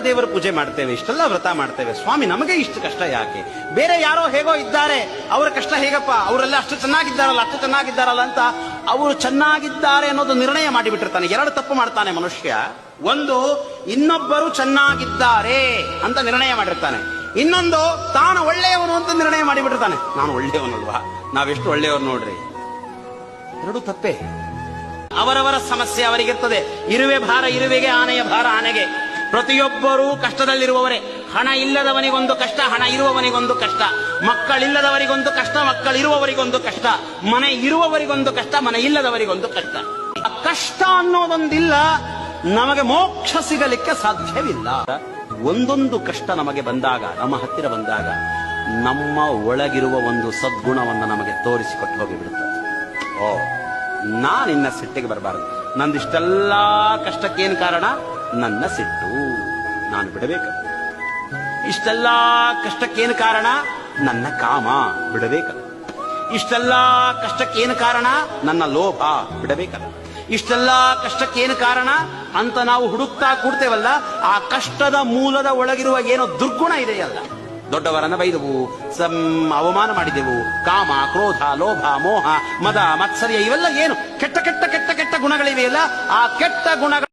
ದೇವರ ಪೂಜೆ ಮಾಡ್ತೇವೆ, ಇಷ್ಟೆಲ್ಲ ವ್ರತ ಮಾಡ್ತೇವೆ, ಸ್ವಾಮಿ ನಮಗೆ ಇಷ್ಟು ಕಷ್ಟ ಯಾಕೆ? ಬೇರೆ ಯಾರೋ ಹೇಗೋ ಇದ್ದಾರೆ, ಅವರ ಕಷ್ಟ ಹೇಗಪ್ಪ, ಅವರೆಲ್ಲ ಅಷ್ಟು ಚೆನ್ನಾಗಿದ್ದಾರಲ್ಲ ಅಂತ ಅವರು ಚೆನ್ನಾಗಿದ್ದಾರೆ ಅನ್ನೋದು ನಿರ್ಣಯ ಮಾಡಿಬಿಟ್ಟಿರ್ತಾನೆ. ಎರಡು ತಪ್ಪು ಮಾಡ್ತಾನೆ ಮನುಷ್ಯ. ಒಂದು, ಇನ್ನೊಬ್ಬರು ಚೆನ್ನಾಗಿದ್ದಾರೆ ಅಂತ ನಿರ್ಣಯ ಮಾಡಿರ್ತಾನೆ. ಇನ್ನೊಂದು, ತಾನು ಒಳ್ಳೆಯವನು ಅಂತ ನಿರ್ಣಯ ಮಾಡಿಬಿಟ್ಟಿರ್ತಾನೆ. ನಾನು ಒಳ್ಳೆಯವನಲ್ವಾ, ನಾವೆಷ್ಟು ಒಳ್ಳೆಯವರು ನೋಡ್ರಿ. ಎರಡು ತಪ್ಪೇ. ಅವರವರ ಸಮಸ್ಯೆ ಅವರಿಗಿರ್ತದೆ. ಇರುವೆ ಭಾರ ಇರುವೆಗೆ, ಆನೆಯ ಭಾರ ಆನೆಗೆ. ಪ್ರತಿಯೊಬ್ಬರೂ ಕಷ್ಟದಲ್ಲಿರುವವರೇ. ಹಣ ಇಲ್ಲದವನಿಗೊಂದು ಕಷ್ಟ, ಹಣ ಇರುವವನಿಗೊಂದು ಕಷ್ಟ. ಮಕ್ಕಳಿಲ್ಲದವರಿಗೊಂದು ಕಷ್ಟ, ಮಕ್ಕಳಿರುವವರಿಗೊಂದು ಕಷ್ಟ. ಮನೆ ಇರುವವರಿಗೊಂದು ಕಷ್ಟ, ಮನೆ ಇಲ್ಲದವರಿಗೊಂದು ಕಷ್ಟ. ಕಷ್ಟ ಅನ್ನೋದೊಂದಿಲ್ಲ, ನಮಗೆ ಮೋಕ್ಷ ಸಿಗಲಿಕ್ಕೆ ಸಾಧ್ಯವಿಲ್ಲ. ಒಂದೊಂದು ಕಷ್ಟ ನಮಗೆ ಬಂದಾಗ, ನಮ್ಮ ಹತ್ತಿರ ಬಂದಾಗ, ನಮ್ಮ ಒಳಗಿರುವ ಒಂದು ಸದ್ಗುಣವನ್ನು ನಮಗೆ ತೋರಿಸಿಕೊಟ್ಟು ಹೋಗಿಬಿಡುತ್ತದೆ. ಓ, ನಾನಿನ್ನ ಸಿಟ್ಟಿಗೆ ಬರಬಾರದು. ನಂದಿಷ್ಟೆಲ್ಲ ಕಷ್ಟಕ್ಕೇನು ಕಾರಣ? ನನ್ನ ಸಿಟ್ಟು. ನಾನು ಬಿಡಬೇಕು. ಇಷ್ಟೆಲ್ಲ ಕಷ್ಟಕ್ಕೇನು ಕಾರಣ? ನನ್ನ ಕಾಮ. ಬಿಡಬೇಕಲ್ಲ. ಇಷ್ಟೆಲ್ಲ ಕಷ್ಟಕ್ಕೇನು ಕಾರಣ? ನನ್ನ ಲೋಭ. ಬಿಡಬೇಕಲ್ಲ. ಇಷ್ಟೆಲ್ಲ ಕಷ್ಟಕ್ಕೇನು ಕಾರಣ ಅಂತ ನಾವು ಹುಡುಕ್ತಾ ಕೂಡ್ತೇವಲ್ಲ, ಆ ಕಷ್ಟದ ಮೂಲದ ಒಳಗಿರುವ ಏನೋ ದುರ್ಗುಣ ಇದೆಯಲ್ಲ. ದೊಡ್ಡವರನ್ನ ಬೈದೆವು, ಅವಮಾನ ಮಾಡಿದೆವು, ಕಾಮ, ಕ್ರೋಧ, ಲೋಭ, ಮೋಹ, ಮದ, ಮತ್ಸರ್ಯ, ಇವೆಲ್ಲ ಏನು ಕೆಟ್ಟ ಕೆಟ್ಟ ಕೆಟ್ಟ ಕೆಟ್ಟ ಗುಣಗಳಿವೆಯಲ್ಲ, ಆ ಕೆಟ್ಟ ಗುಣಗಳು